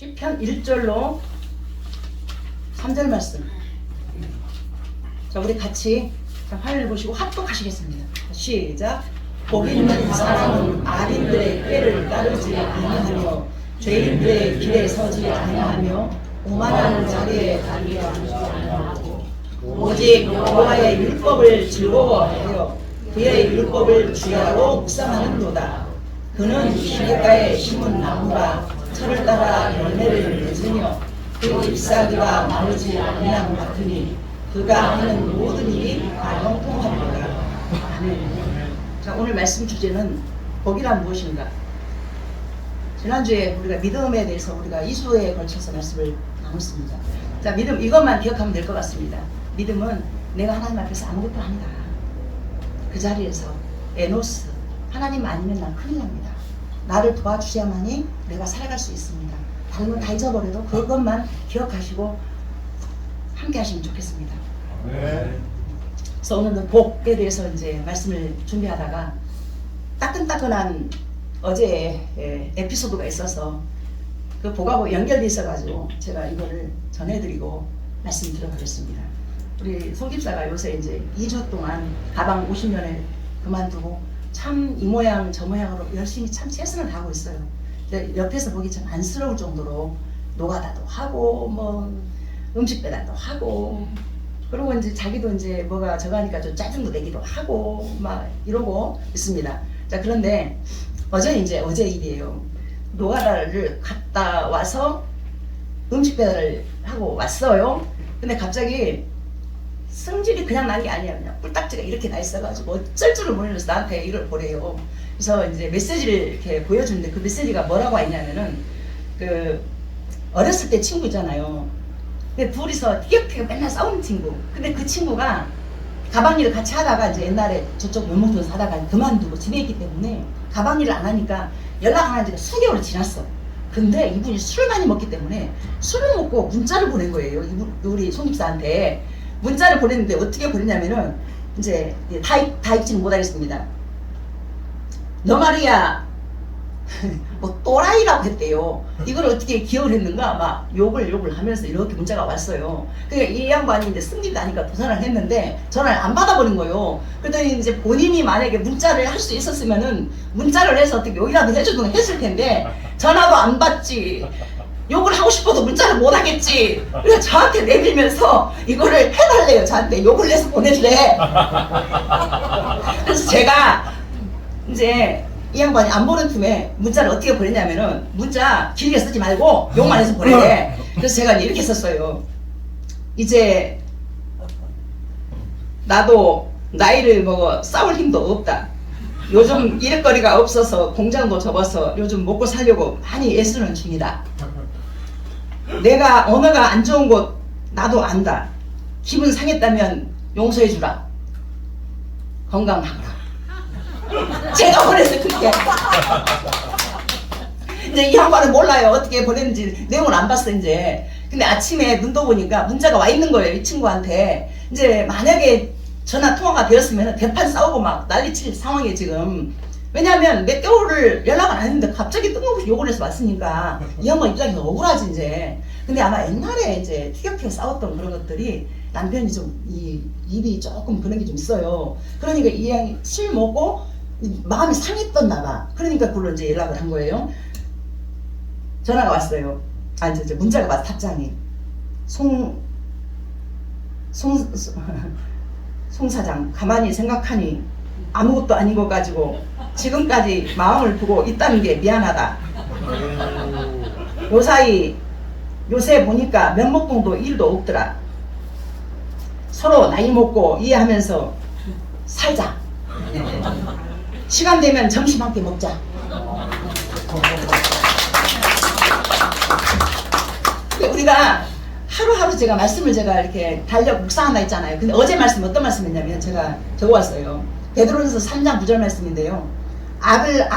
시편 1절로 3절 말씀. 자, 우리 같이 화면을 보시고 합독하시겠습니다. 시작. 복 있는 사람은 악인들의 꾀를 따르지 아니하며 죄인들의 길에 서지 아니하며 오만하는 자리에 달리지 아니하고 오직 여호와의 율법을 즐거워하여 그의 율법을 주야로 묵상하는도다. 그는 시냇가에 심은 나무가 철을 따라 열매를 맺으며 그 잎사귀가 마르지 아니함 같으니 그가 하는 모든 일이 다 형통하리로다. 아멘. 자, 오늘 말씀 주제는 복이란 무엇인가? 지난주에 우리가 믿음에 대해서 우리가 2주에 걸쳐서 말씀을 나눴습니다. 자, 믿음 이것만 기억하면 될 것 같습니다. 믿음은 내가 하나님 앞에서 아무것도 아니다. 그 자리에서 에노스, 하나님 아니면 난 큰일 납니다. 나를 도와주셔야만이 내가 살아갈 수 있습니다. 다른 건 다 잊어버려도 그것만 기억하시고 함께 하시면 좋겠습니다. 네. 그래서 오늘은 복에 대해서 이제 말씀을 준비하다가 따끈따끈한 어제 에피소드가 있어서 그 복하고 연결돼 있어가지고 제가 이거를 전해드리고 말씀 드려보겠습니다. 우리 송 집사가 요새 이제 2주 동안 가방 50년을 그만두고 참 이 모양 저 모양으로 열심히 참 최선을 다하고 있어요. 옆에서 보기 참 안쓰러울 정도로 노가다도 하고 뭐 음식 배달도 하고 그리고 이제 자기도 이제 뭐가 저거 하니까 좀 짜증도 내기도 하고 막 이러고 있습니다. 자, 그런데 어제 일이에요. 노가다를 갔다 와서 음식 배달을 하고 왔어요. 근데 갑자기 승질이 그냥 난 게 아니야. 그냥 뿔딱지가 이렇게 나 있어가지고 어쩔 줄을 모르면서 나한테 이걸 보래요. 그래서 이제 메시지를 이렇게 보여주는데 그 메시지가 뭐라고 했냐면은 그 어렸을 때 친구 있잖아요. 근데 둘이서 티격태격 맨날 싸우는 친구. 근데 그 친구가 가방 일을 같이 하다가 이제 옛날에 저쪽 면목동에서 하다가 그만두고 집에 있기 때문에 가방 일을 안 하니까 연락 안 한 지가 수개월이 지났어. 근데 이분이 술을 많이 먹기 때문에 술을 먹고 문자를 보낸 거예요. 우리 송집사한테 문자를 보냈는데 어떻게 보냈냐면은 이제 다 읽지는 못하겠습니다. 너 말이야 뭐 또라이라고 했대요. 이걸 어떻게 기억을 했는가 막 욕을 하면서 이렇게 문자가 왔어요. 그러니까 이 양반이 이제 승리도 아니까 도전을 했는데 전화를 안 받아버린 거예요. 그랬더니 이제 본인이 만약에 문자를 할 수 있었으면은 문자를 해서 어떻게 욕이라도 해주든 했을 텐데 전화도 안 받지. 욕을 하고 싶어도 문자를 못 하겠지. 그래서 저한테 내밀면서 이거를 해달래요. 저한테 욕을 내서 보내래. 그래서 제가 이제 이 양반이 안 보는 틈에 문자를 어떻게 보냈냐면은 문자 길게 쓰지 말고 욕만 해서 보내래. 그래서 제가 이렇게 썼어요. 이제 나도 나이를 먹어 싸울 힘도 없다. 요즘 일거리가 없어서 공장도 접어서 요즘 먹고 살려고 많이 애쓰는 중이다. 내가 언어가 안 좋은 곳 나도 안다. 기분 상했다면 용서해주라. 건강하거라. 제가 보냈어요. 그렇게. 이제 이 양반은 몰라요. 어떻게 보냈는지 내용을 안 봤어 이제. 근데 아침에 눈 떠보니까 문자가 와 있는 거예요. 이 친구한테. 이제 만약에 전화 통화가 되었으면 대판 싸우고 막 난리칠 상황이에요 지금. 왜냐하면 몇 개월을 연락을 안 했는데 갑자기 뜬금없이 욕을 해서 왔으니까 이 양반 입장에서 억울하지 이제. 근데 아마 옛날에 이제 티격태격 싸웠던 그런 것들이 남편이 좀 입이 조금 그런 게 좀 있어요. 그러니까 이 양이 술 먹고 마음이 상했었나 봐. 그러니까 그걸로 이제 연락을 한 거예요. 전화가 왔어요. 아 이제 문자가 왔어. 답장이 송 사장 가만히 생각하니 아무것도 아닌 것 가지고 지금까지 마음을 두고 있다는 게 미안하다. 요새 보니까 면목동도 일도 없더라. 서로 나이 먹고 이해하면서 살자. 시간 되면 점심 함께 먹자. 우리가 하루하루 제가 말씀을 제가 이렇게 달력 묵상한다 했잖아요. 근데 어제 말씀 어떤 말씀이었냐면 제가 적어왔어요. 베드로전서 3장 9절 말씀인데요. 악을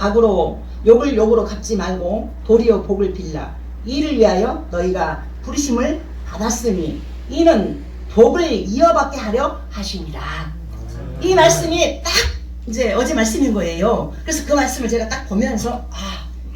악으로 욕을 욕으로 갚지 말고 도리어 복을 빌라. 이를 위하여 너희가 부르심을 받았으니 이는 복을 이어받게 하려 하시니라. 이 말씀이 딱 이제 어제 말씀인 거예요. 그래서 그 말씀을 제가 딱 보면서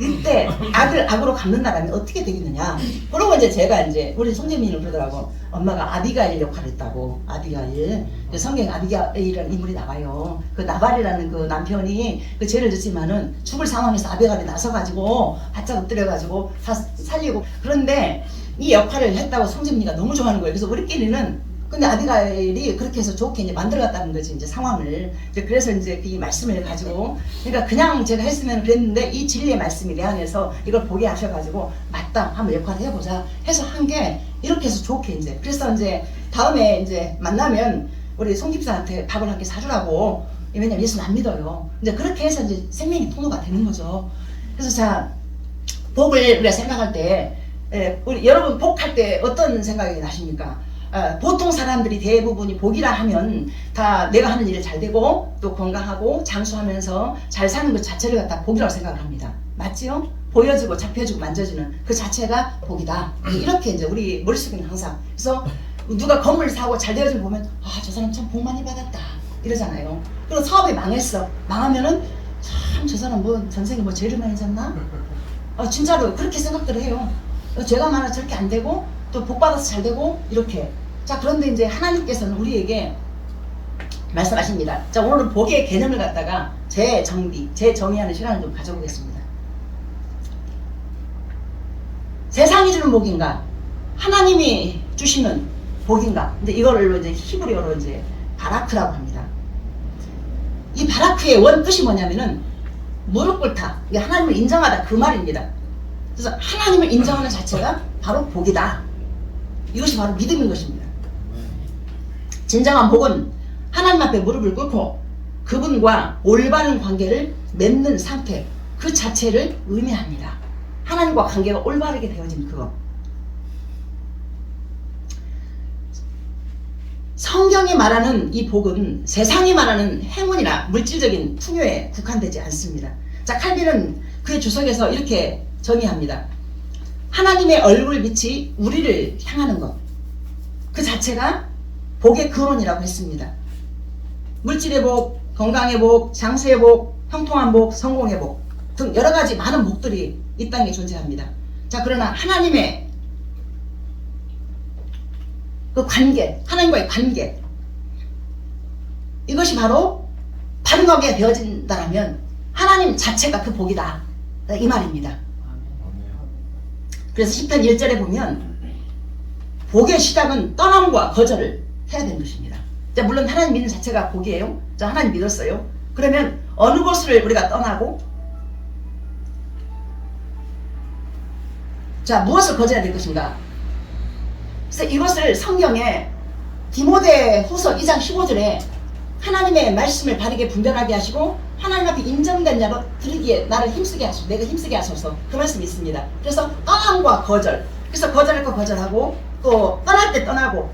이때 악을 악으로 갚는다라면 어떻게 되겠느냐. 그러고 이제 제가 이제 우리 송재민이 그러더라고. 엄마가 아비가일 역할을 했다고. 아비가일. 성경에 아비가일이라는 인물이 나와요. 그 나발이라는 그 남편이 그 죄를 짓지만은 죽을 상황에서 아비가일이 나서가지고 바짝 엎드려가지고 다 살리고. 그런데 이 역할을 했다고 송재민이가 너무 좋아하는 거예요. 그래서 우리끼리는 근데 아비가일이 그렇게 해서 좋게 이제 만들어갔다는 거지, 이제 상황을. 이제 그래서 이제 이 말씀을 가지고, 그러니까 그냥 제가 했으면 그랬는데 이 진리의 말씀이 내 안에서 이걸 보게 하셔가지고, 맞다, 한번 역할을 해보자 해서 한 게 이렇게 해서 좋게 이제. 그래서 이제 다음에 이제 만나면 우리 송 집사한테 밥을 한 개 사주라고. 왜냐면 예수는 안 믿어요. 이제 그렇게 해서 이제 생명의 통로가 되는 거죠. 그래서 자, 복을 우리가 생각할 때, 우리 여러분 복할 때 어떤 생각이 나십니까? 보통 사람들이 대부분이 복이라 하면 다 내가 하는 일을 잘 되고 또 건강하고 장수하면서 잘 사는 것 자체를 갖다 복이라고 생각을 합니다. 맞지요? 보여주고 잡혀주고 만져주는 그 자체가 복이다. 이렇게 이제 우리 머릿속에는 항상. 그래서 누가 건물 사고 잘 되어지는 보면 아, 저 사람 참 복 많이 받았다 이러잖아요. 그리고 사업이 망했어. 망하면은 참 저 사람 뭐 전생에 뭐 죄를 많이 졌나? 진짜로 그렇게 생각들을 해요. 죄가 많아 저렇게 안 되고 또 복 받아서 잘 되고 이렇게. 자, 그런데 이제 하나님께서는 우리에게 말씀하십니다. 자, 오늘은 복의 개념을 갖다가 재정의하는 시간을 좀 가져보겠습니다. 세상이 주는 복인가? 하나님이 주시는 복인가? 근데 이거를 이제 히브리어로 이제 바라크라고 합니다. 이 바라크의 원 뜻이 뭐냐면은 무릎 꿇다. 이게 하나님을 인정하다 그 말입니다. 그래서 하나님을 인정하는 자체가 바로 복이다. 이것이 바로 믿음인 것입니다. 진정한 복은 하나님 앞에 무릎을 꿇고 그분과 올바른 관계를 맺는 상태 그 자체를 의미합니다. 하나님과 관계가 올바르게 되어진 그거. 성경이 말하는 이 복은 세상이 말하는 행운이나 물질적인 풍요에 국한되지 않습니다. 자, 칼빈은 그의 주석에서 이렇게 정의합니다. 하나님의 얼굴 빛이 우리를 향하는 것, 그 자체가 복의 근원이라고 했습니다. 물질의 복, 건강의 복, 장수의 복, 형통한 복, 성공의 복 등 여러 가지 많은 복들이 이 땅에 존재합니다. 자, 그러나 하나님의 그 관계, 하나님과의 관계, 이것이 바로 바르게 되어진다면 하나님 자체가 그 복이다, 이 말입니다. 그래서 10편 1절에 보면 복의 시작은 떠남과 거절을 해야 되는 것입니다. 자, 물론 하나님 믿는 자체가 복이에요. 자, 하나님 믿었어요. 그러면 어느 곳을 우리가 떠나고, 자, 무엇을 거절해야 될 것인가? 그래서 이것을 성경에 디모데 후서 2장 15절에 하나님의 말씀을 바르게 분별하게 하시고 하나님 앞에 인정된 자로 들으기에 나를 힘쓰게 하시고 내가 힘쓰게 하소서, 그 말씀이 있습니다. 그래서 떠남과 거절, 그래서 거절할 거 거절하고 또 떠날 때 떠나고.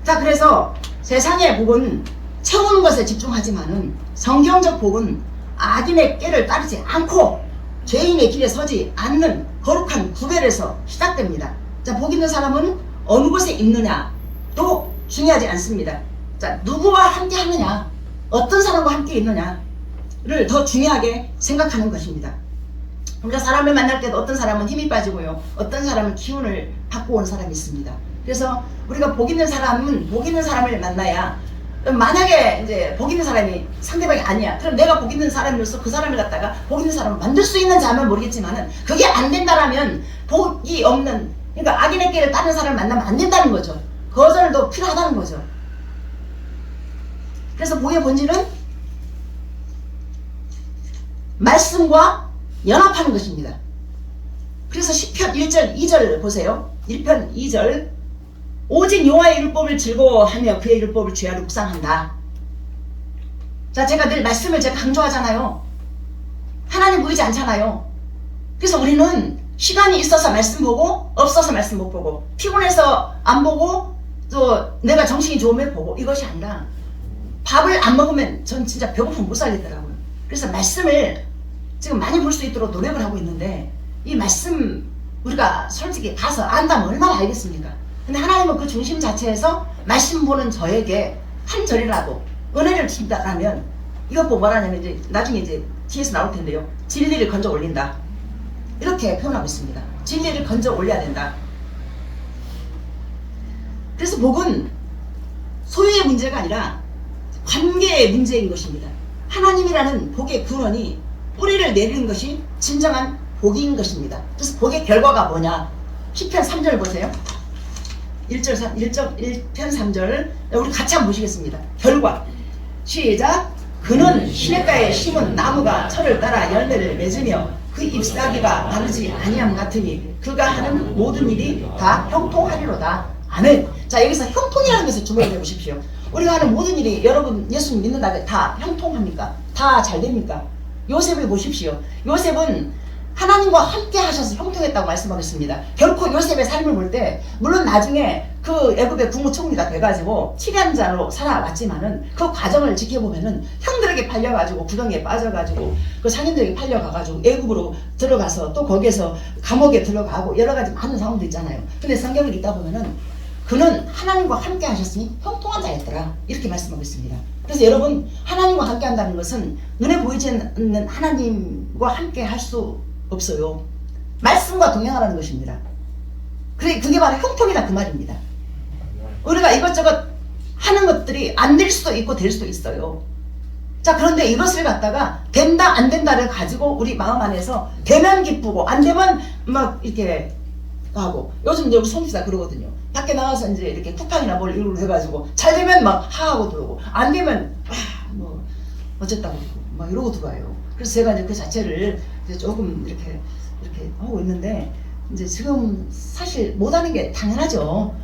자, 그래서 세상의 복은 채우는 것에 집중하지만은 성경적 복은 악인의 꾀를 따르지 않고 죄인의 길에 서지 않는 거룩한 구별에서 시작됩니다. 자, 복 있는 사람은 어느 곳에 있느냐도 중요하지 않습니다. 자, 누구와 함께 하느냐, 어떤 사람과 함께 있느냐를 더 중요하게 생각하는 것입니다. 우리가 사람을 만날 때도 어떤 사람은 힘이 빠지고요, 어떤 사람은 기운을 받고 온 사람이 있습니다. 그래서 우리가 복 있는 사람은 복 있는 사람을 만나야, 만약에 이제 복 있는 사람이 상대방이 아니야, 그럼 내가 복 있는 사람으로서 그 사람을 갖다가 복 있는 사람을 만들 수 있는지 하면 모르겠지만은 그게 안 된다라면 복이 없는, 그러니까 악인의 길을 따르는 사람을 만나면 안 된다는 거죠. 거절도 필요하다는 거죠. 그래서 복의 본질은 말씀과 연합하는 것입니다. 그래서 10편 1절 2절 보세요. 1편 2절 오직 여호와의 율법을 즐거워하며 그의 율법을 죄하려 묵상한다. 자, 제가 늘 말씀을 제가 강조하잖아요. 하나님 보이지 않잖아요. 그래서 우리는 시간이 있어서 말씀 보고 없어서 말씀 못 보고 피곤해서 안 보고 또 내가 정신이 좋으면 보고 이것이 아니라 밥을 안 먹으면 전 진짜 배고프면 못 살겠더라고요. 그래서 말씀을 지금 많이 볼 수 있도록 노력을 하고 있는데 이 말씀 우리가 솔직히 가서 안다면 얼마나 알겠습니까? 근데 하나님은 그 중심 자체에서 말씀 보는 저에게 한 절이라도 은혜를 주신다면 이것 보고 뭐라냐면 이제 나중에 이제 뒤에서 나올 텐데요. 진리를 건져 올린다. 이렇게 표현하고 있습니다. 진리를 건져 올려야 된다. 그래서 복은 소유의 문제가 아니라 관계의 문제인 것입니다. 하나님이라는 복의 근원이 뿌리를 내리는 것이 진정한 복인 것입니다. 그래서 복의 결과가 뭐냐? 시편 3절 보세요. 1편 3절 우리 같이 한번 보시겠습니다. 결과 시작. 그는 시냇가에 심은 나무가 철을 따라 열매를 맺으며 그 잎사귀가 마르지 아니함 같으니 그가 하는 모든 일이 다 형통하리로다. 아멘. 자, 여기서 형통이라는 것을 주목해 보십시오. 우리가 하는 모든 일이 여러분 예수님 믿는다면 다 형통합니까? 다 잘 됩니까? 요셉을 보십시오. 요셉은 하나님과 함께 하셔서 형통했다고 말씀하겠습니다. 결코 요셉의 삶을 볼 때 물론 나중에 그 애굽의 국무총리가 돼가지고 칠연자로 살아왔지만은 그 과정을 지켜보면은 형들에게 팔려가지고 구덩이에 빠져가지고 그 상인들에게 팔려가가지고 애굽으로 들어가서 또 거기에서 감옥에 들어가고 여러 가지 많은 상황도 있잖아요. 근데 성경을 읽다 보면은 그는 하나님과 함께 하셨으니 형통한 자였더라 이렇게 말씀하고 있습니다. 그래서 여러분 하나님과 함께 한다는 것은 눈에 보이지 않는 하나님과 함께 할 수 없어요. 말씀과 동행하라는 것입니다. 그게 바로 형통이다 그 말입니다. 우리가 이것저것 하는 것들이 안 될 수도 있고 될 수도 있어요. 자, 그런데 이것을 갖다가 된다 안 된다를 가지고 우리 마음 안에서 되면 기쁘고 안 되면 막 이렇게 하고, 요즘 이제 우리 손주가 그러거든요. 밖에 나가서 이제 이렇게 쿠팡이나 뭘 이러고 해가지고 잘 되면 막 하하고 들어오고 안 되면 뭐 어쨌다고 막 이러고 들어와요. 그래서 제가 이제 그 자체를 이제 조금 이렇게 하고 있는데, 이제 지금 사실 못하는 게 당연하죠.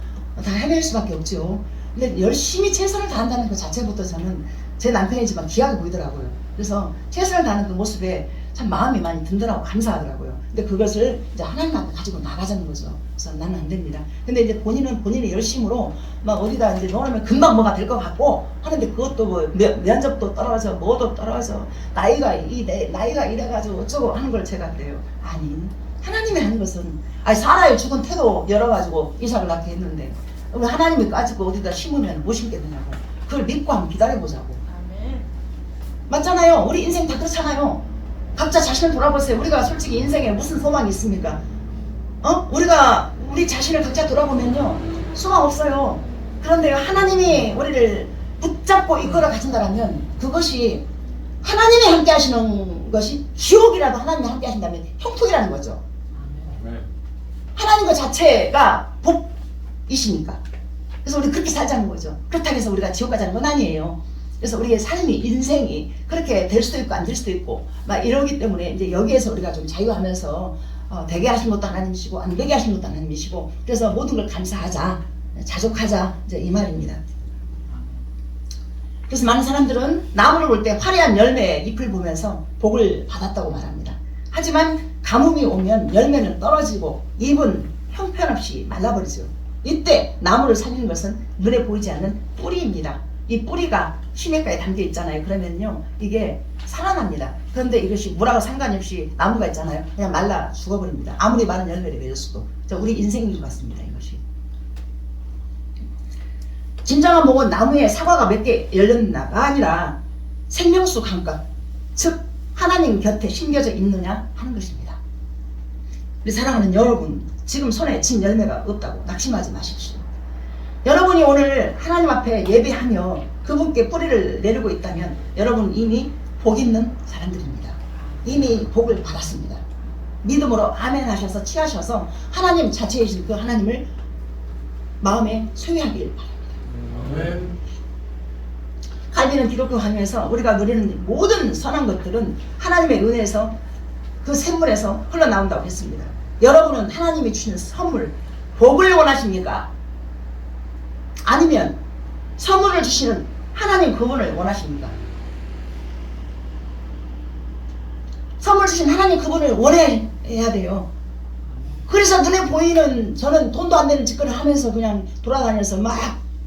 다 해낼 수밖에 없죠. 근데 열심히 최선을 다한다는 그 자체부터 저는 제 남편이지만 귀하게 보이더라고요. 그래서 최선을 다하는 그 모습에 참 마음이 많이 든든하고 감사하더라고요. 근데 그것을 이제 하나님 앞에 가지고 나가자는 거죠. 그래서 나는 안 됩니다. 근데 이제 본인은 본인의 열심으로 막 어디다 이제 넣으면 금방 뭐가 될 것 같고 하는데, 그것도 뭐 면접도 떨어져 뭐도 떨어져 나이가 이래가지고 어쩌고 하는 걸 제가 그래요. 아니, 하나님이 하는 것은 사라의 죽은 태도 열어가지고 이삭을 낳게 했는데 우리 하나님이 가지고 어디다 심으면 못 심겠느냐고. 그걸 믿고 한번 기다려보자고. 아멘. 맞잖아요. 우리 인생 다 그렇잖아요. 각자 자신을 돌아보세요. 우리가 솔직히 인생에 무슨 소망이 있습니까? 우리가 우리 자신을 각자 돌아보면요, 소망 없어요. 그런데 하나님이 우리를 붙잡고 이끌어 가신다면 그것이 하나님이 함께 하시는 것이, 지옥이라도 하나님이 함께 하신다면 형통이라는 거죠. 하나님 그 자체가 복이시니까. 그래서 우리 그렇게 살자는 거죠. 그렇다고 해서 우리가 지옥 가자는 건 아니에요. 그래서 우리의 삶이, 인생이 그렇게 될 수도 있고 안 될 수도 있고 막 이러기 때문에 이제 여기에서 우리가 좀 자유하면서 되게 하신 것도 하나님이시고 안 되게 하신 것도 하나님이시고, 그래서 모든 걸 감사하자, 자족하자, 이제 이 말입니다. 그래서 많은 사람들은 나무를 볼 때 화려한 열매의 잎을 보면서 복을 받았다고 말합니다. 하지만 가뭄이 오면 열매는 떨어지고 잎은 형편없이 말라버리죠. 이때 나무를 살리는 것은 눈에 보이지 않는 뿌리입니다. 이 뿌리가 시냇가에 담겨 있잖아요. 그러면요, 이게 살아납니다. 그런데 이것이 물하고 상관이 없이 나무가 있잖아요. 그냥 말라 죽어버립니다. 아무리 많은 열매를 맺었어도. 우리 인생인 것 같습니다. 이것이. 진정한 복은 나무에 사과가 몇 개 열렸나가 아니라 생명수 감각, 즉 하나님 곁에 심겨져 있느냐 하는 것입니다. 우리 사랑하는 여러분, 지금 손에 진 열매가 없다고 낙심하지 마십시오. 여러분이 오늘 하나님 앞에 예배하며 그분께 뿌리를 내리고 있다면 여러분 이미 복 있는 사람들입니다. 이미 복을 받았습니다. 믿음으로 아멘 하셔서 취하셔서 하나님 자체이신 그 하나님을 마음에 소유하길 바랍니다. 아멘. 갈비는 기독교 강요에서 우리가 누리는 모든 선한 것들은 하나님의 은혜에서, 그 샘물에서 흘러나온다고 했습니다. 여러분은 하나님이 주시는 선물, 복을 원하십니까? 아니면 선물을 주시는 하나님 그분을 원하십니까? 선물 주신 하나님 그분을 원해야 돼요. 그래서 눈에 보이는, 저는 돈도 안 되는 짓거리를 하면서 그냥 돌아다녀서 막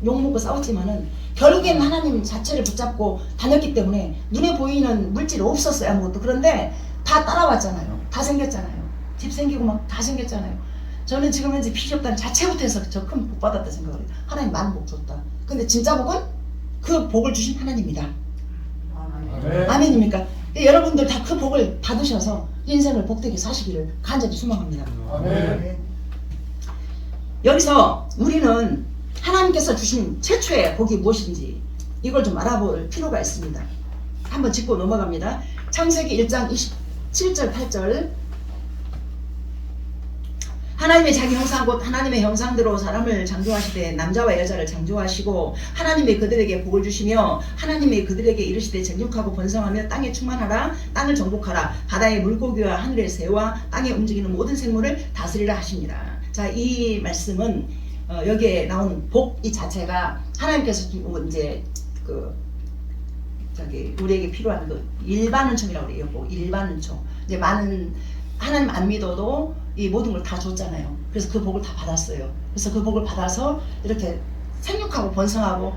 욕먹고 싸웠지만은 결국엔 하나님 자체를 붙잡고 다녔기 때문에 눈에 보이는 물질이 없었어요. 아무것도. 그런데 다 따라왔잖아요. 다 생겼잖아요. 집 생기고 막 다 생겼잖아요. 저는 지금 현재 빚이 없다는 자체부터 해서 저 큰 복 받았다 생각을 해요. 하나님 많은 복 줬다. 근데 진짜 복은 그 복을 주신 하나님이다. 아멘. 아멘입니까? 여러분들 다 그 복을 받으셔서 인생을 복되게 사시기를 간절히 소망합니다. 아멘. 여기서 우리는 하나님께서 주신 최초의 복이 무엇인지 이걸 좀 알아볼 필요가 있습니다. 한번 짚고 넘어갑니다. 창세기 1장 27절 8절 하나님의 자기 형상 곧 하나님의 형상대로 사람을 창조하시되 남자와 여자를 창조하시고 하나님의 그들에게 복을 주시며 하나님의 그들에게 이르시되 정육하고 번성하며 땅에 충만하라 땅을 정복하라 바다의 물고기와 하늘의 새와 땅에 움직이는 모든 생물을 다스리라 하십니다. 자, 이 말씀은 여기에 나온 복 이 자체가 하나님께서 이제 우리에게 필요한 그 일반 은총이라고 그래요. 복 일반 은총. 이제 많은 하나님 안 믿어도 이 모든 걸 다 줬잖아요. 그래서 그 복을 다 받았어요. 그래서 그 복을 받아서 이렇게 생육하고 번성하고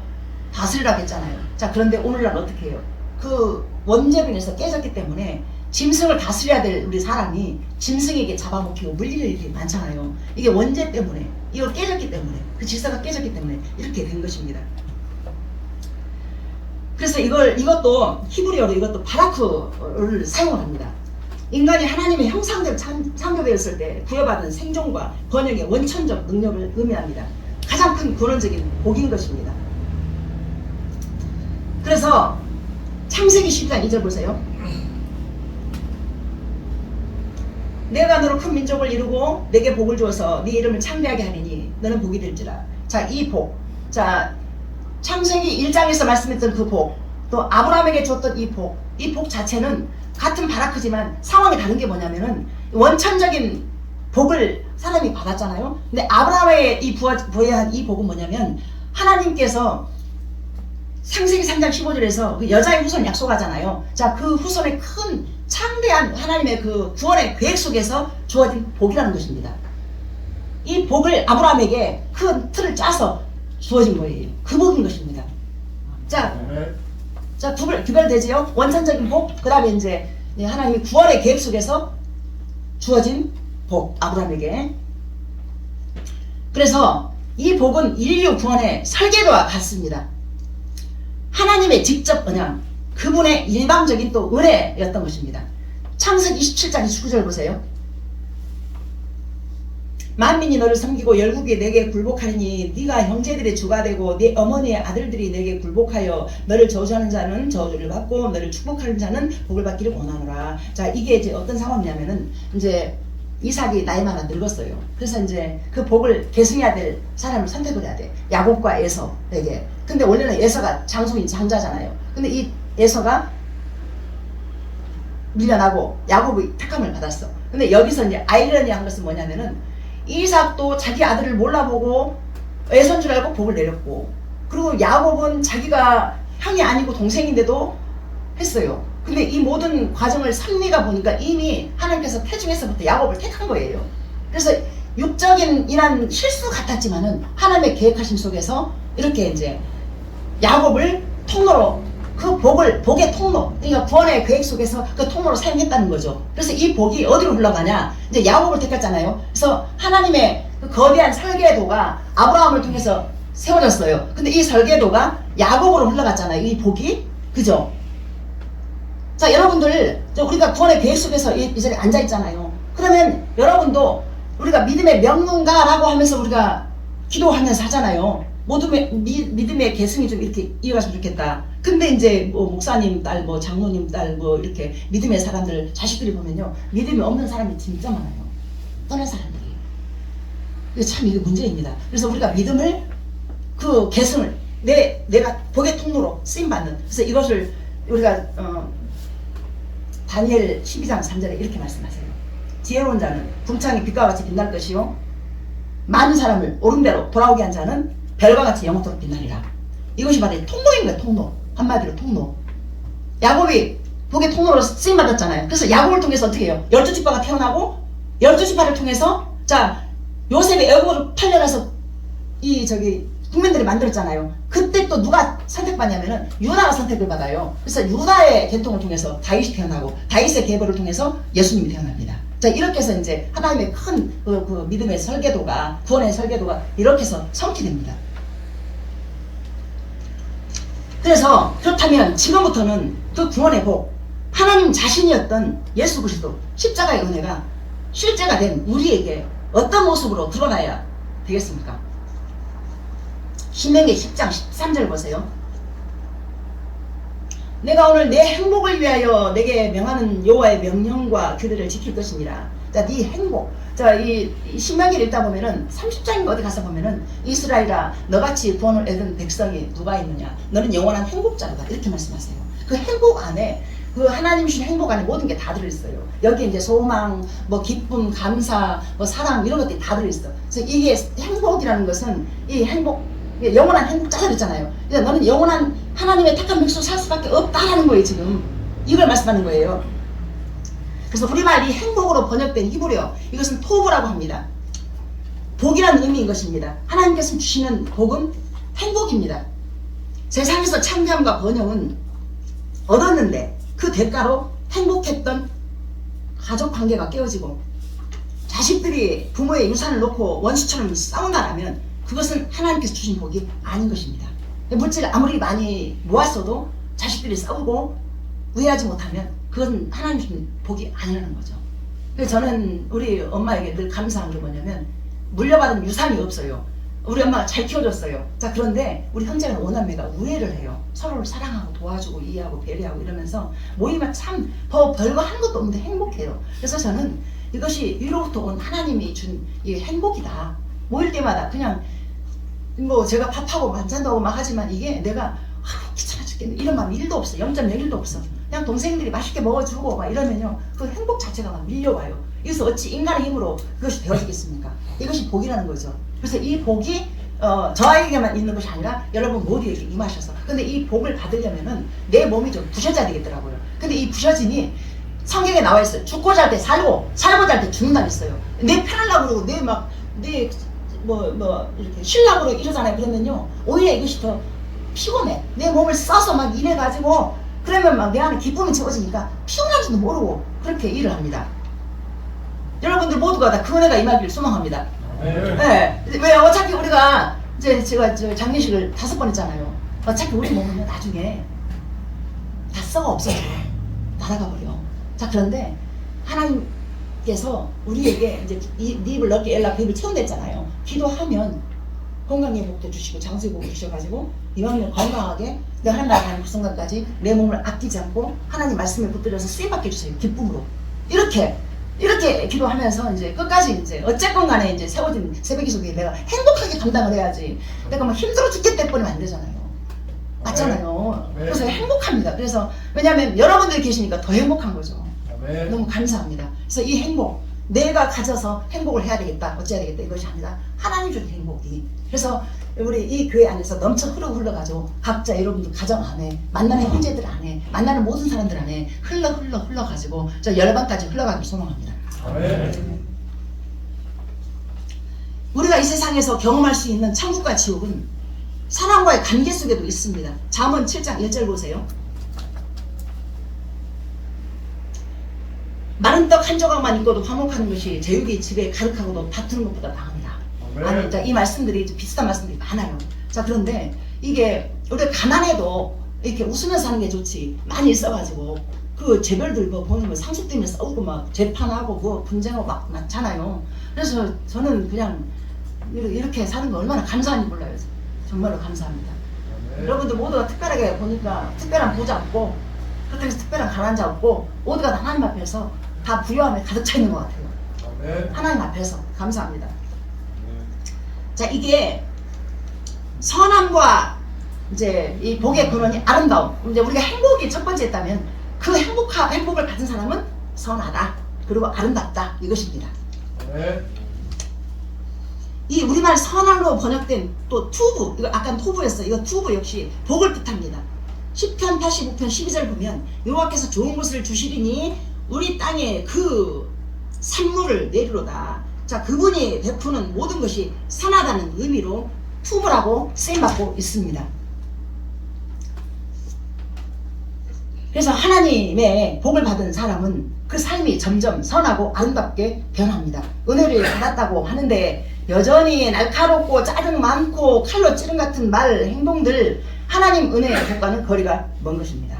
다스리라고 했잖아요. 자, 그런데 오늘날 어떻게 해요? 그 원죄병에서 깨졌기 때문에 짐승을 다스려야 될 우리 사람이 짐승에게 잡아먹히고 물릴 일이 많잖아요. 이게 원죄 때문에, 이거 깨졌기 때문에, 그 질서가 깨졌기 때문에 이렇게 된 것입니다. 그래서 이것도 히브리어로 이것도 바라크를 사용을 합니다. 인간이 하나님의 형상대로 창조되었을 때 부여받은 생존과 번영의 원천적 능력을 의미합니다. 가장 큰 근원적인 복인 것입니다. 그래서 창세기 12장 2절 보세요. 내가 너로 큰 민족을 이루고 내게 복을 주어서 네 이름을 창대하게 하리니 너는 복이 될지라. 자, 이 복. 자, 창세기 1장에서 말씀했던 그 복, 또 아브라함에게 줬던 이 복 자체는 같은 바라크지만 상황이 다른 게 뭐냐면은 원천적인 복을 사람이 받았잖아요. 근데 아브라함에게 부여한 이 복은 뭐냐면 하나님께서 창세기 3장 15절에서 그 여자의 후손 약속하잖아요. 자, 그 후손의 큰 창대한 하나님의 그 구원의 계획 속에서 주어진 복이라는 것입니다. 이 복을 아브라함에게 큰 틀을 짜서 주어진 거예요. 그 복인 것입니다. 자, 구별되지요? 원천적인 복, 그 다음에 이제 하나님의 구원의 계획 속에서 주어진 복, 아브라함에게. 그래서 이 복은 인류 구원의 설계도와 같습니다. 하나님의 직접 언양, 그분의 일방적인 또 은혜였던 것입니다. 창세기 27장 29절 보세요. 만민이 너를 섬기고 열국이 내게 굴복하리니 네가 형제들의 주가 되고 네 어머니의 아들들이 내게 굴복하여 너를 저주하는 자는 저주를 받고 너를 축복하는 자는 복을 받기를 원하노라. 자, 이게 이제 어떤 상황이냐면은 이제 이삭이 나이 많아 늙었어요. 그래서 이제 그 복을 계승해야 될 사람을 선택을 해야 돼. 야곱과 에서에게. 근데 원래는 에서가 장손인 장자잖아요. 근데 이 에서가 밀려나고 야곱이 택함을 받았어. 근데 여기서 이제 아이러니한 것은 뭐냐면은 이삭도 자기 아들을 몰라보고 에서인 줄 알고 복을 내렸고, 그리고 야곱은 자기가 형이 아니고 동생인데도 했어요. 근데 이 모든 과정을 섭리가 보니까 이미 하나님께서 태중에서부터 야곱을 택한 거예요. 그래서 육적인 이런 실수 같았지만은 하나님의 계획하심 속에서 이렇게 이제 야곱을 통로로, 그 복의 통로, 그러니까 구원의 계획 속에서 그 통로로 사용했다는 거죠. 그래서 이 복이 어디로 흘러가냐? 이제 야곱을 택했잖아요. 그래서 하나님의 그 거대한 설계도가 아브라함을 통해서 세워졌어요. 근데 이 설계도가 야곱으로 흘러갔잖아요. 이 복이. 그죠? 자, 여러분들, 우리가 구원의 계획 속에서 이 자리에 앉아있잖아요. 그러면 여러분도 우리가 믿음의 명문가라고 하면서 우리가 기도하면서 하잖아요. 믿음의 계승이 좀 이렇게 이어갔으면 좋겠다. 근데 이제 뭐 목사님 딸, 뭐 장로님 딸, 뭐 이렇게 믿음의 사람들, 자식들이 보면요, 믿음이 없는 사람이 진짜 많아요. 떠난 사람들이. 이게 참 이게 문제입니다. 그래서 우리가 믿음을, 그 계승을 내가 복의 통로로 쓰임받는. 그래서 이것을 우리가 다니엘 12장 3절에 이렇게 말씀하세요. 지혜로운 자는 궁창이 빛과 같이 빛날 것이요 많은 사람을 옳은 대로 돌아오게 한 자는 별과 같이 영원토록 빛나리라. 이것이 바로 통로인 거예요. 통로. 한마디로 통로. 야곱이 복의 통로로 쓰임받았잖아요. 그래서 야곱을 통해서 어떻게 해요? 12지파가 태어나고 12지파를 통해서, 자, 요셉이 애굽으로 팔려가서 국민들이 만들었잖아요. 그때 또 누가 선택받냐면은 유다가 선택을 받아요. 그래서 유다의 계통을 통해서 다윗이 태어나고 다윗의 계보를 통해서 예수님이 태어납니다. 자, 이렇게 해서 이제 하나님의 큰 그 믿음의 설계도가, 구원의 설계도가 이렇게 해서 성취됩니다. 그래서 그렇다면 지금부터는 그 구원의 복, 하나님 자신이었던 예수 그리스도 십자가의 은혜가 실제가 된 우리에게 어떤 모습으로 드러나야 되겠습니까? 신명기 10장 13절 보세요. 내가 오늘 내 행복을 위하여 내게 명하는 여호와의 명령과 규례를 지킬 것이니라. 자, 네 행복. 자, 이 신명기를 읽다 보면은 30장인가 어디 가서 보면은 이스라엘아, 너같이 구원을 얻은 백성이 누가 있느냐? 너는 영원한 행복자로다. 이렇게 말씀하세요. 그 행복 안에, 그 하나님 주신 행복 안에 모든 게 다 들어있어요. 여기 이제 소망, 뭐 기쁨, 감사, 뭐 사랑 이런 것들이 다 들어있어. 그래서 이게 행복이라는 것은 이 행복, 영원한 행복자가 됐잖아요. 그래서 너는 영원한 하나님의 택한 백성으로 살 수밖에 없다라는 거예요. 지금 이걸 말씀하는 거예요. 그래서 우리말 이 행복으로 번역된 히브리어, 이것은 토브라고 합니다. 복이라는 의미인 것입니다. 하나님께서 주시는 복은 행복입니다. 세상에서 창피함과 번영은 얻었는데 그 대가로 행복했던 가족 관계가 깨어지고 자식들이 부모의 유산을 놓고 원수처럼 싸운다라면 그것은 하나님께서 주신 복이 아닌 것입니다. 물질 아무리 많이 모았어도 자식들이 싸우고 우애하지 못하면 그건 하나님 주신 복이 아니라는 거죠. 그래서 저는 우리 엄마에게 늘 감사한 게 뭐냐면 물려받은 유산이 없어요. 우리 엄마가 잘 키워줬어요. 자, 그런데 우리 형제는 오남매가 우애를 해요. 서로를 사랑하고 도와주고 이해하고 배려하고 이러면서 모이면 참 더 별거 하는 것도 없는데 행복해요. 그래서 저는 이것이 위로부터 온 하나님이 준 이 행복이다. 모일 때마다 그냥 뭐 제가 밥하고 반찬도 하고 막 하지만 이게 내가 귀찮아 죽겠네 이런 마음 1도 없어. 0.01도 없어. 그냥 동생들이 맛있게 먹어주고 막 이러면요 그 행복 자체가 막 밀려와요. 그래서 어찌 인간의 힘으로 그것이 되어지겠습니까? 이것이 복이라는 거죠. 그래서 이 복이 저에게만 있는 것이 아니라 여러분 모두에게 임하셔서, 근데 이 복을 받으려면은 내 몸이 좀 부셔져야 되겠더라고요. 근데 이 부셔짐이 성경에 나와 있어요. 죽고자 할 때 살고 살고자 할 때 죽는다 했어요. 내 편하려고 그러고 내 이렇게 쉬려고 이러잖아요. 그러면요 오히려 이것이 더 피곤해. 내 몸을 써서 막 일해가지고 그러면 막 내 안에 기쁨이 채워지니까 피곤한지도 모르고 그렇게 일을 합니다. 여러분들 모두가 다 그 은혜가 임하기를 소망합니다. 네. 왜 어차피 우리가 이제 제가 장례식을 5번 했잖아요. 어차피 우리 몸은 나중에 다 썩어 없어져. 날아가 버려. 자, 그런데 하나님께서 우리에게 이제 네 입을 넓게 열라 그 입을 채운댔잖아요. 기도하면 건강의 복도 주시고 장수의 복을 주셔가지고 이왕이면 건강하게 내 하나님 나라 가는 그 순간까지 내 몸을 아끼지 않고 하나님 말씀에 붙들어서 쓰임받게 해주세요. 기쁨으로. 이렇게 기도하면서 이제 끝까지 이제 어쨌건 간에 이제 세워진 새벽 기속에 내가 행복하게 감당을 해야지. 내가 막 힘들어 죽겠다 버리면 안 되잖아요. 맞잖아요. 그래서 행복합니다. 그래서 왜냐하면 여러분들이 계시니까 더 행복한 거죠. 너무 감사합니다. 그래서 이 행복, 내가 가져서 행복을 해야 되겠다, 어찌해야 되겠다 이것이 아니라 하나님 준 행복이. 그래서 우리 이 교회 안에서 넘쳐 흘러가지고 각자 여러분들 가정 안에 만나는 형제들 안에 만나는 모든 사람들 안에 흘러가지고 저 열방까지 흘러가길 소망합니다. 우리가 이 세상에서 경험할 수 있는 천국과 지옥은 사람과의 관계 속에도 있습니다. 잠언 7장 1절 보세요. 마른 떡 한 조각만 있고도 화목하는 것이 제육이 집에 가득하고도 다투는 것보다 나은다. 아니, 자, 이 말씀들이 비슷한 말씀들이 많아요. 자, 그런데 이게 우리가 가난해도 이렇게 웃으면서 사는 게 좋지. 많이 있어가지고 그 재벌들 뭐 보면 뭐 상속 때문에 싸우고 막 재판하고 뭐 분쟁하고 막 많잖아요. 그래서 저는 그냥 이렇게 사는 거 얼마나 감사한지 몰라요. 정말로 감사합니다. 여러분들 모두가 특별하게 보니까 특별한 부자 없고 그렇다고 해서 특별한 가난한 자 없고 모두가 하나님 앞에서 다 부유함에 가득 차 있는 것 같아요. 하나님 앞에서 감사합니다. 자, 이게 선함과 이제 이 복의 근원이 아름다움. 이제 우리가 행복이 첫 번째 있다면 그 행복을 받은 사람은 선하다. 그리고 아름답다. 이것입니다. 이 우리말 선함으로 번역된 또 투부, 이거 아까 토부였어요. 이거 투부 역시 복을 뜻합니다. 10편 85편 12절 보면 여호와께서 좋은 것을 주시리니 우리 땅에 그 산물을 내리로다. 자, 그분이 베푸는 모든 것이 선하다는 의미로 투부라고 쓰임받고 있습니다. 그래서 하나님의 복을 받은 사람은 그 삶이 점점 선하고 아름답게 변합니다. 은혜를 받았다고 하는데 여전히 날카롭고 짜증 많고 칼로 찌른 같은 말, 행동들, 하나님 은혜의 복과는 거리가 먼 것입니다.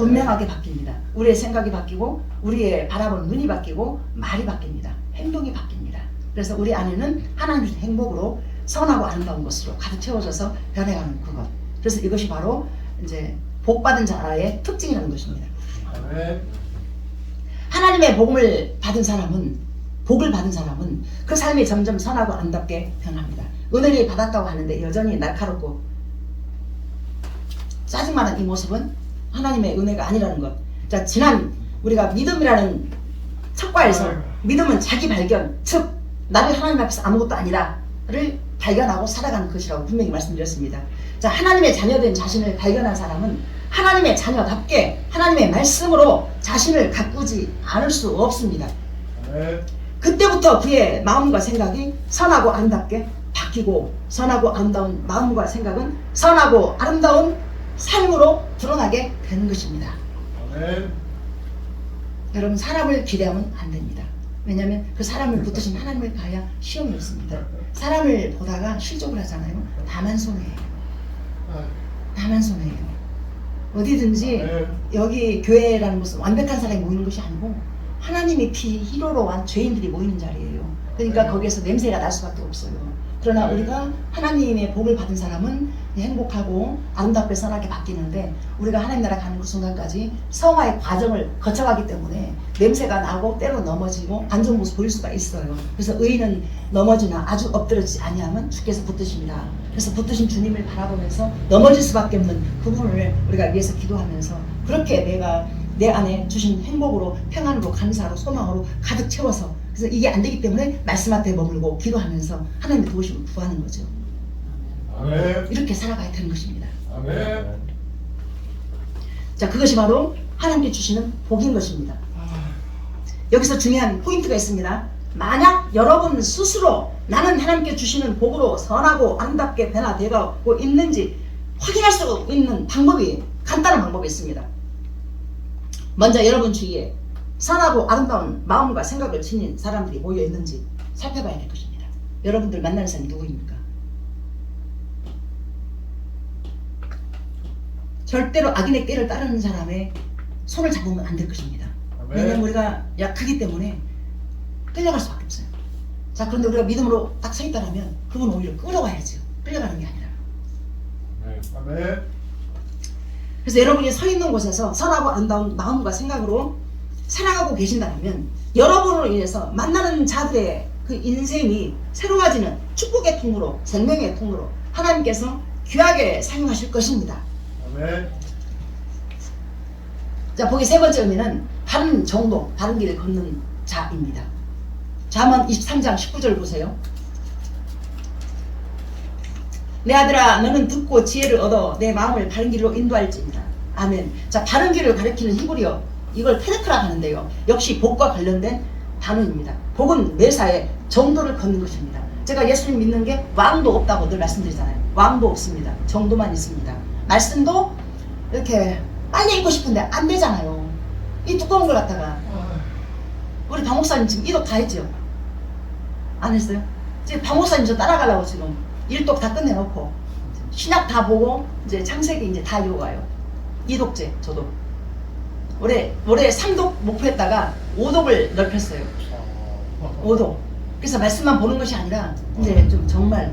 분명하게 바뀝니다. 우리의 생각이 바뀌고 우리의 바라보는 눈이 바뀌고 말이 바뀝니다. 행동이 바뀝니다. 그래서 우리 안에는 하나님 주신 행복으로 선하고 아름다운 것으로 가득 채워져서 변해가는 그것. 그래서 이것이 바로 이제 복받은 자의 특징이라는 것입니다. 하나님의 복을 받은 사람은 그 삶이 점점 선하고 아름답게 변합니다. 은혜를 받았다고 하는데 여전히 날카롭고 짜증만한 이 모습은 하나님의 은혜가 아니라는 것. 자, 지난 우리가 믿음이라는 척과에서 믿음은 자기 발견, 즉 나를 하나님 앞에서 아무것도 아니다를 발견하고 살아가는 것이라고 분명히 말씀드렸습니다. 자, 하나님의 자녀된 자신을 발견한 사람은 하나님의 자녀답게 하나님의 말씀으로 자신을 가꾸지 않을 수 없습니다. 그때부터 그의 마음과 생각이 선하고 아름답게 바뀌고 선하고 아름다운 마음과 생각은 선하고 아름다운 삶으로 드러나게 되는 것입니다. 여러분, 사람을 기대하면 안 됩니다. 왜냐하면 그 사람을 붙드신 하나님을 봐야 시험이 없습니다. 사람을 보다가 실족을 하잖아요. 다만 손해예요. 다만 손해예요. 어디든지 여기 교회라는 것은 완벽한 사람이 모이는 것이 아니고 하나님의 피 희로로 한 죄인들이 모이는 자리예요. 그러니까 거기에서 냄새가 날 수밖에 없어요. 그러나 우리가 하나님의 복을 받은 사람은 행복하고 아름답게 선하게 바뀌는데 우리가 하나님 나라 가는 그 순간까지 성화의 과정을 거쳐가기 때문에 냄새가 나고 때로 넘어지고 안 좋은 모습 보일 수가 있어요. 그래서 의인은 넘어지나 아주 엎드러지지 아니하면 주께서 붙드십니다. 그래서 붙드신 주님을 바라보면서 넘어질 수밖에 없는 그분을 우리가 위해서 기도하면서 그렇게 내가 내 안에 주신 행복으로 평안으로 감사로 소망으로 가득 채워서 그래서 이게 안 되기 때문에 말씀 앞에 머물고 기도하면서 하나님의 도우심을 구하는 거죠. 아멘. 이렇게 살아가야 되는 것입니다. 아멘. 자, 그것이 바로 하나님께 주시는 복인 것입니다. 여기서 중요한 포인트가 있습니다. 만약 여러분 스스로 나는 하나님께 주시는 복으로 선하고 아름답게 변화되고 있는지 확인할 수 있는 방법이 간단한 방법이 있습니다. 먼저 여러분 주위에 선하고 아름다운 마음과 생각을 지닌 사람들이 모여 있는지 살펴봐야 될 것입니다. 여러분들 만나는 사람이 누구입니까? 절대로 악인의 꾀를 따르는 사람의 손을 잡으면 안 될 것입니다. 왜냐하면 우리가 약하기 때문에 끌려갈 수밖에 없어요. 자, 그런데 우리가 믿음으로 딱 서 있다면 그분 오히려 끌어가야죠. 끌려가는 게 아니라. 아멘. 그래서 여러분이 서 있는 곳에서 선하고 아름다운 마음과 생각으로 살아가고 계신다면 여러분으로 인해서 만나는 자들의 그 인생이 새로워지는 축복의 통로로, 생명의 통로로 하나님께서 귀하게 사용하실 것입니다. 아멘. 자, 보기 세 번째 의미는 바른 정도, 바른 길을 걷는 자입니다. 잠언 23장 19절 보세요. 내 아들아, 너는 듣고 지혜를 얻어 내 마음을 바른 길로 인도할지니라. 아멘. 자, 바른 길을 가리키는 히브리어, 이걸 테르크라 하는데요. 역시 복과 관련된 단어입니다. 복은 매사에 정도를 걷는 것입니다. 제가 예수님 믿는 게 왕도 없다고 늘 말씀드리잖아요. 왕도 없습니다. 정도만 있습니다. 말씀도 이렇게 빨리 읽고 싶은데 안 되잖아요. 이 두꺼운 걸 갖다가 우리 박 목사님 지금 이독 다 했죠? 안 했어요? 지금 박 목사님 저 따라가려고 지금 일독 다 끝내놓고 신약 다 보고 이제 창세기 이제 다 읽어가요. 이독제 저도 올해 3독 목표했다가 5독을 넓혔어요. 5독. 그래서 말씀만 보는 것이 아니라 이제 좀 정말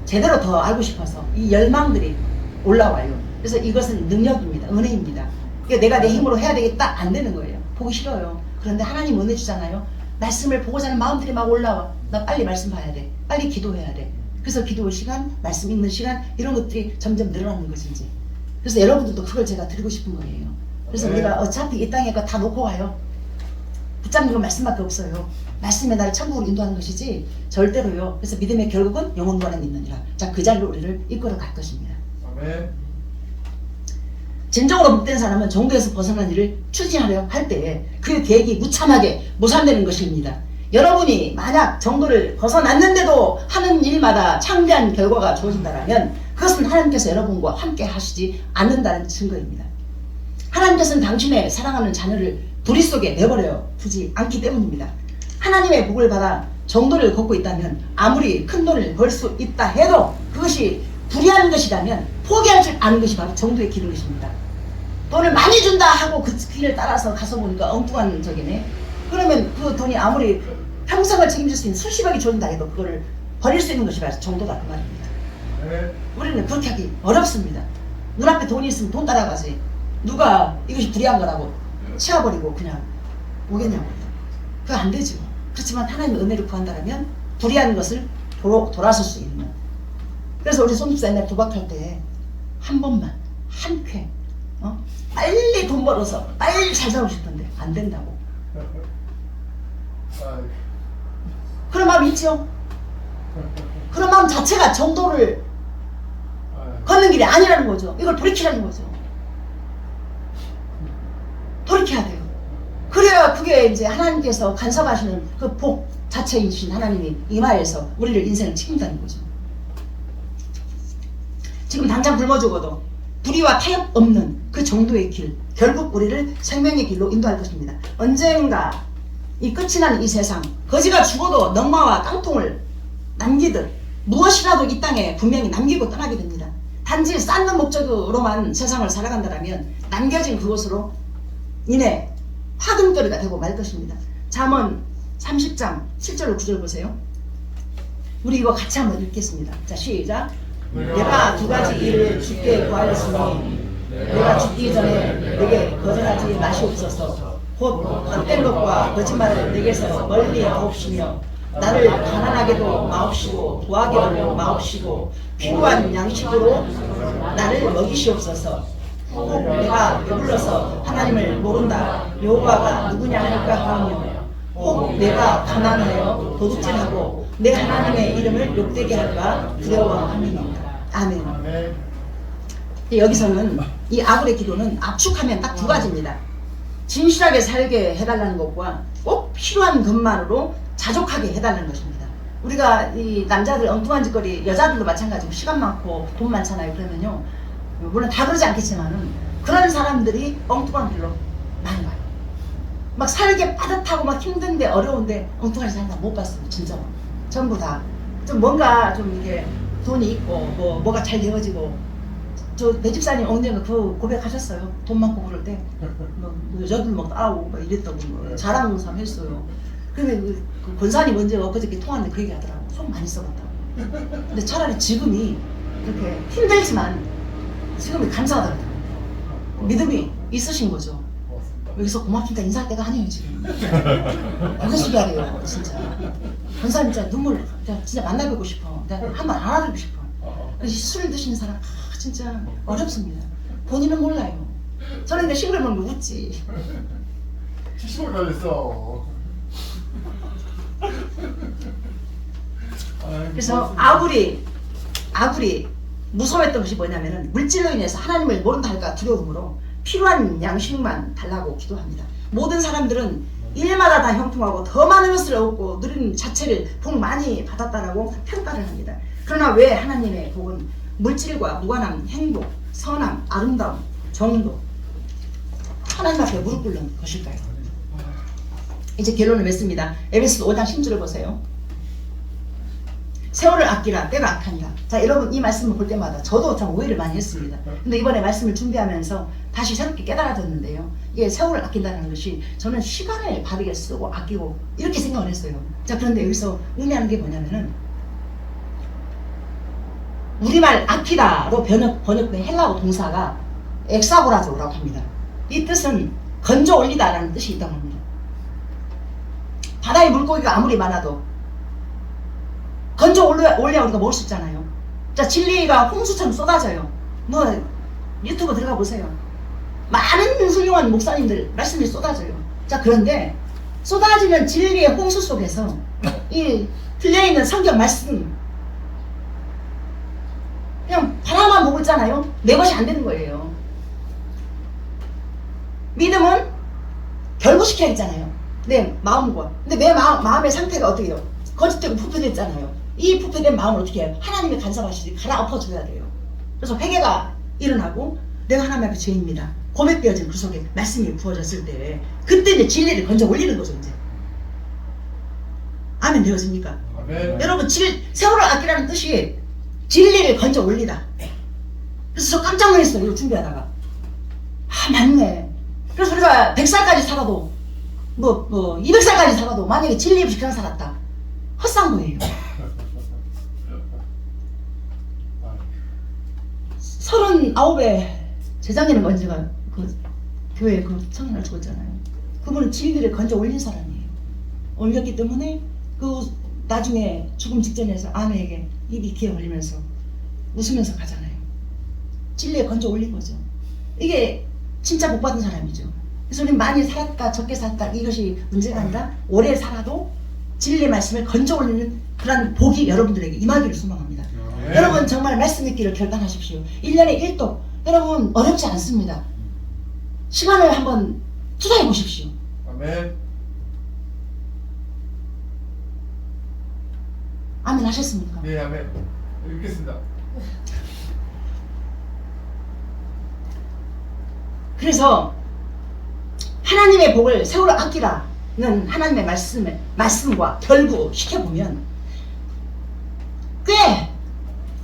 제대로 더 알고 싶어서 이 열망들이 올라와요. 그래서 이것은 능력입니다. 은혜입니다. 그러니까 내가 내 힘으로 해야 되겠다 안 되는 거예요. 보기 싫어요. 그런데 하나님 은혜 주잖아요. 말씀을 보고자 하는 마음들이 막 올라와. 나 빨리 말씀 봐야 돼. 빨리 기도해야 돼. 그래서 기도 시간, 말씀 읽는 시간 이런 것들이 점점 늘어나는 것인지. 그래서 여러분들도 그걸 제가 드리고 싶은 거예요. 그래서 우리가 어차피 이 땅에 다 놓고 가요. 붙잡는 건 말씀밖에 없어요. 말씀에 나를 천국으로 인도하는 것이지 절대로요. 그래서 믿음의 결국은 영원과는 있느니라. 자, 그 자리로 우리를 이끌어 갈 것입니다. 아멘. 진정으로 복된 사람은 정도에서 벗어난 일을 추진하려 할 때에 그 계획이 무참하게 무산되는 것입니다. 여러분이 만약 정도를 벗어났는데도 하는 일마다 창대한 결과가 주어진다면 그것은 하나님께서 여러분과 함께 하시지 않는다는 증거입니다. 하나님께서는 당신의 사랑하는 자녀를 불의 속에 내버려 두지 않기 때문입니다. 하나님의 복을 받아 정도를 걷고 있다면 아무리 큰 돈을 벌 수 있다 해도 그것이 불의한 것이라면 포기할 줄 아는 것이 바로 정도의 길인 것입니다. 돈을 많이 준다 하고 그 길을 따라서 가서 보니까 엉뚱한 적이네. 그러면 그 돈이 아무리 평생을 책임질 수 있는 수십억이 준다 해도 그거를 버릴 수 있는 것이 정도다 그 말입니다. 아멘. 우리는 그렇게 하기 어렵습니다. 눈앞에 돈이 있으면 돈 따라가지. 누가 이것이 불의한 거라고 치워버리고 그냥 오겠냐고. 그거 안 되죠. 그렇지만 하나님의 은혜를 구한다면 불의한 것을 돌아설 수 있는. 그래서 우리 손집사 옛날에 도박할 때 한 번만 한 쾌 빨리 돈 벌어서 빨리 잘 살고 싶던데 안 된다고. 아이고. 그런 마음 있죠. 그런 마음 자체가 정도를 아이고. 걷는 길이 아니라는 거죠. 이걸 돌이키라는 거죠. 돌이켜야 돼요. 그래야 그게 이제 하나님께서 간섭하시는 그 복 자체이신 하나님이 임하여서 우리를 인생을 책임다는 거죠. 지금 당장 굶어 죽어도 불의와 타협 없는 그 정도의 길, 결국 우리를 생명의 길로 인도할 것입니다. 언젠가 이 끝이 나는 이 세상, 거지가 죽어도 넝마와 깡통을 남기듯 무엇이라도 이 땅에 분명히 남기고 떠나게 됩니다. 단지 쌓는 목적으로만 세상을 살아간다면 남겨진 그곳으로 인해 화근거리가 되고 말 것입니다. 잠언 30장 7절 9절 보세요. 우리 이거 같이 한번 읽겠습니다. 자, 시작. 내가 두 가지 일을 주께 구하였으니 내가 죽기 전에 내게 거절하지 마시옵소서. 곧 헛된 것과 거짓말을 내게서 멀리 하옵시며 나를 가난하게도 마옵시고 부하게도 마옵시고 필요한 양식으로 나를 먹이시옵소서. 혹 내가 배불러서 하나님을 모른다 여호와가 누구냐 할까 하며 혹 내가 가난하여 도둑질하고 내 하나님의 이름을 욕되게 할까 두려워함이니이다. 아멘. 아멘. 여기서는 이 아굴의 기도는 압축하면 딱 두 가지입니다. 진실하게 살게 해달라는 것과 꼭 필요한 것만으로 자족하게 해달라는 것입니다. 우리가 이 남자들 엉뚱한 짓거리, 여자들도 마찬가지고 시간 많고 돈 많잖아요. 그러면요, 물론 다 그러지 않겠지만은 그런 사람들이 엉뚱한 길로 많이 와요. 막 살기 빠듯하고 막 힘든데 어려운데 엉뚱하게 사는 사람 못 봤어요. 진짜 전부 다 좀 뭔가 좀 이게 돈이 있고 뭐가 잘 되어지고. 저 내 집사님 언젠가 그 고백하셨어요. 돈 많고 그럴 때 뭐 여자들 막 따라오고 막 이랬다고 뭐 자랑삼 했어요. 근데 그 권사님 언제 엊그저께 통화하는데 그 얘기 하더라고. 속 많이 썩었다고. 근데 차라리 지금이 그렇게 힘들지만 지금이 감사하더라고요. 믿음이 있으신 거죠. 여기서 고맙습니다 인사할 때가 아니에요 지금. 고개 숙여야 돼요 진짜. 권사님 진짜 눈물 진짜 만나뵙고 싶어. 내가 한번 안아주고 싶어. 술 드시는 사람 진짜 어렵습니다. 본인은 몰라요. 저는 근데 시골에 먹는 거 웃지. 70월 달렸어. 그래서 아굴이 무서워했던 것이 뭐냐면은 물질로 인해서 하나님을 모른다 할까 두려움으로 필요한 양식만 달라고 기도합니다. 모든 사람들은 일마다 다 형통하고 더 많은 것을 얻고 누리는 자체를 복 많이 받았다라고 평가를 합니다. 그러나 왜 하나님의 복은 물질과 무관한 행복, 선함, 아름다움, 정도 하나님 앞에 무릎 꿇는 것일까요? 이제 결론을 맺습니다. 에베소서 5장 10절을 보세요. 세월을 아끼라 때가 악하니라. 자, 여러분 이 말씀을 볼 때마다 저도 참 오해를 많이 했습니다. 근데 이번에 말씀을 준비하면서 다시 새롭게 깨달아졌는데요. 이게 세월을 아낀다는 것이 저는 시간을 바르게 쓰고 아끼고 이렇게 생각을 했어요. 자, 그런데 여기서 의미하는 게 뭐냐면은 우리말 아끼다로 번역된 헬라어 동사가 엑사고라조라고 합니다. 이 뜻은 건져 올리다라는 뜻이 있다고 합니다. 바다에 물고기가 아무리 많아도 건져 올려 우리가 먹을 수 있잖아요. 자, 진리가 홍수처럼 쏟아져요. 뭐 유튜브 들어가 보세요. 많은 훌륭한 목사님들 말씀이 쏟아져요. 자, 그런데 쏟아지는 진리의 홍수 속에서 이 들려있는 성경 말씀 그냥 바라만 보고 있잖아요. 내 것이 안 되는 거예요. 믿음은 결부시켜야겠잖아요. 내 마음과. 근데 내 마음의 상태가 어떻게 해요? 거짓되고 부패됐잖아요. 이 부패된 마음을 어떻게 해요? 하나님의 간섭하시지 갈아엎어줘야 돼요. 그래서 회개가 일어나고 내가 하나님 앞에 죄인입니다. 고백되어진 그 속에 말씀이 부어졌을 때 그때 이제 진리를 건져 올리는 거죠. 이제 아멘 되어집니까? 아멘. 여러분 세월을 아끼라는 뜻이 진리를 건져 올리다. 그래서 저 깜짝 놀랐어요. 이거 준비하다가 아 맞네. 그래서 우리가 100살까지 살아도 200살까지 살아도 만약에 진리 없이 그냥 살았다. 헛산 거예요. 39에 재작년에 먼저가 그 교회 그 청년을 죽었잖아요. 그분은 진리를 건져 올린 사람이에요. 올렸기 때문에 그 나중에 죽음 직전에서 아내에게 입이 기어 올리면서 웃으면서 가잖아요. 진리에 건져 올린 거죠. 이게 진짜 복 받은 사람이죠. 그래서 우리 많이 살았다 적게 살았다 이것이 문제가 아니라 오래 살아도 진리의 말씀을 건져 올리는 그런 복이 여러분들에게 임하기를 소망합니다. 네. 여러분 정말 말씀 읽기를 결단하십시오. 1년에 1독 여러분 어렵지 않습니다. 시간을 한번 투자해 보십시오. 아멘. 아멘 하셨습니까? 네, 아멘. 읽겠습니다. 그래서 하나님의 복을 세월을 아끼라는 하나님의 말씀과 결부시켜보면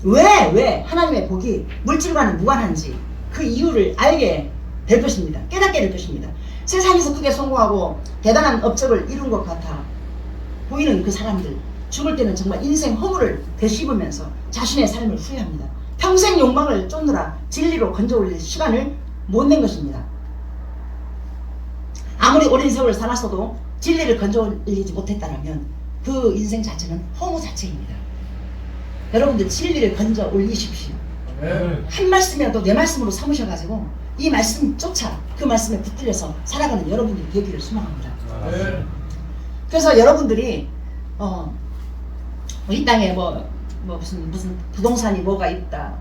왜 하나님의 복이 물질과는 무관한지 그 이유를 알게 될 것입니다. 깨닫게 될 것입니다. 세상에서 크게 성공하고 대단한 업적을 이룬 것 같아 보이는 그 사람들 죽을 때는 정말 인생 허물을 되씹으면서 자신의 삶을 후회합니다. 평생 욕망을 쫓느라 진리로 건져 올릴 시간을 못 낸 것입니다. 아무리 오랜 세월을 살았어도 진리를 건져 올리지 못했다면 그 인생 자체는 허무 자체입니다. 여러분들 진리를 건져 올리십시오. 아멘. 한 말씀이라도 내 말씀으로 삼으셔가지고 이 말씀조차 그 말씀에 붙들려서 살아가는 여러분들이 되기를 소망합니다. 아멘. 그래서 여러분들이 이 땅에 무슨 부동산이 뭐가 있다,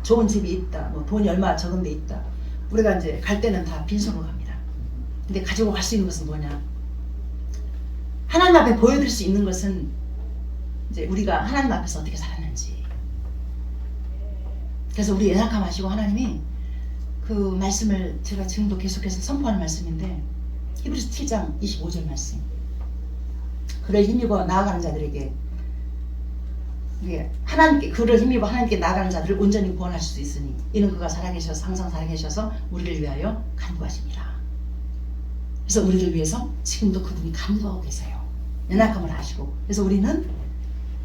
좋은 집이 있다, 돈이 얼마 적은 데 있다. 우리가 이제 갈 때는 다 빈손으로 갑니다. 근데 가지고 갈 수 있는 것은 뭐냐? 하나님 앞에 보여드릴 수 있는 것은 이제 우리가 하나님 앞에서 어떻게 살았는지. 그래서 우리 연약함하시고 하나님이 그 말씀을 제가 지금도 계속해서 선포하는 말씀인데 히브리서 7장 25절 말씀. 그를 힘입어 나아가는 자들에게 하나님께 그를 힘입어 하나님께 나아가는 자들을 온전히 구원하실 수 있으니 이는 그가 살아계셔서 항상 살아계셔서 우리를 위하여 간구하십니다. 그래서 우리를 위해서 지금도 그분이 간구하고 계세요. 연약함을 아시고. 그래서 우리는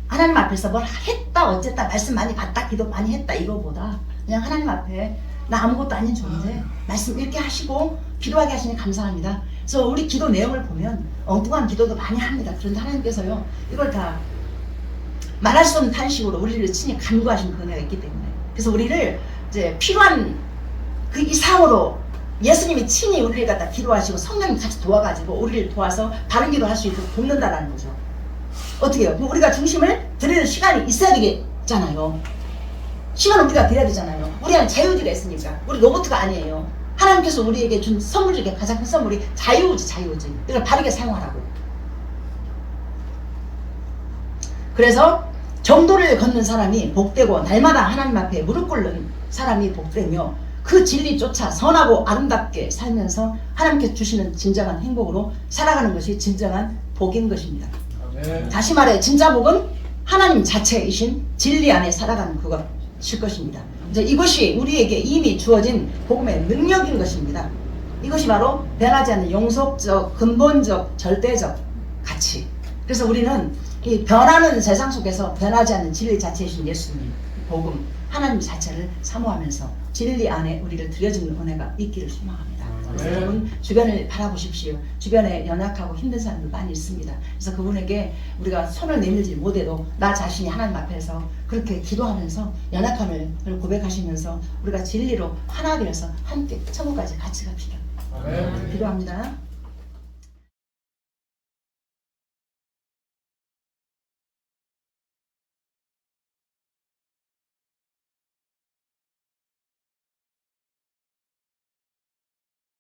하나님 앞에서 뭘 했다 어쨌다 말씀 많이 받다 기도 많이 했다 이거보다 그냥 하나님 앞에 나 아무것도 아닌 존재 말씀 읽게 하시고 기도하게 하시니 감사합니다. 그래서 우리 기도 내용을 보면 엉뚱한 기도도 많이 합니다. 그런데 하나님께서요 이걸 다 말할 수 없는 탄식으로 우리를 친히 간구하신 그 은혜가 있기 때문에 그래서 우리를 이제 필요한 그 이상으로 예수님이 친히 우리를 갖다 기도하시고 성령님 같이 도와가지고 우리를 도와서 바른 기도할 수 있도록 돕는다라는 거죠. 어떻게 해요? 우리가 중심을 드리는 시간이 있어야 되겠잖아요. 시간을 우리가 드려야 되잖아요. 우리는 자유지가 있으니까. 우리 로봇가 아니에요. 하나님께서 우리에게 준 선물 중에 가장 큰 선물이 자유지. 이걸 바르게 사용하라고. 그래서 정도를 걷는 사람이 복되고 날마다 하나님 앞에 무릎 꿇는 사람이 복되며 그 진리 쫓아 선하고 아름답게 살면서 하나님께서 주시는 진정한 행복으로 살아가는 것이 진정한 복인 것입니다. 아멘. 다시 말해 진짜 복은 하나님 자체이신 진리 안에 살아가는 그것일 것입니다. 이제 이것이 우리에게 이미 주어진 복음의 능력인 것입니다. 이것이 바로 변하지 않는 영속적, 근본적, 절대적 가치. 그래서 우리는 이 변하는 세상 속에서 변하지 않는 진리 자체이신 예수님, 복음, 하나님 자체를 사모하면서 진리 안에 우리를 들여주는 은혜가 있기를 소망합니다. 그래서 여러분 주변을 바라보십시오. 주변에 연약하고 힘든 사람들 많이 있습니다. 그래서 그분에게 우리가 손을 내밀지 못해도 나 자신이 하나님 앞에서 그렇게 기도하면서 연약함을 고백하시면서 우리가 진리로 하나 되어서 함께 천국까지 같이 갑시다. 아멘. 기도합니다.